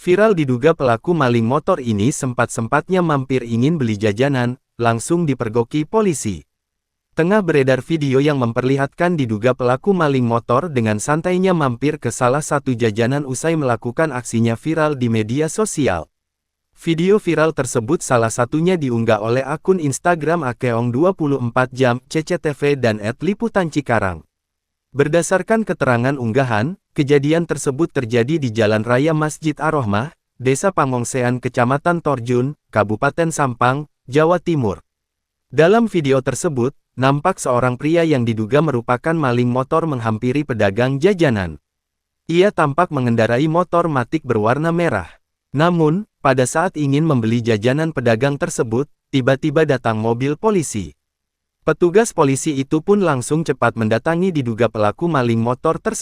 Viral diduga pelaku maling motor ini sempat-sempatnya mampir ingin beli jajanan, langsung dipergoki polisi. Tengah beredar video yang memperlihatkan diduga pelaku maling motor dengan santainya mampir ke salah satu jajanan usai melakukan aksinya viral di media sosial. Video viral tersebut salah satunya diunggah oleh akun Instagram Akeong24Jam, CCTV dan @liputan_cikarang. Berdasarkan keterangan unggahan, kejadian tersebut terjadi di Jalan Raya Masjid Ar-Rohmah, Desa Pangongsean Kecamatan Torjun, Kabupaten Sampang, Jawa Timur. Dalam video tersebut, nampak seorang pria yang diduga merupakan maling motor menghampiri pedagang jajanan. Ia tampak mengendarai motor Matic berwarna merah. Namun, pada saat ingin membeli jajanan pedagang tersebut, tiba-tiba datang mobil polisi. Petugas polisi itu pun langsung cepat mendatangi diduga pelaku maling motor tersebut.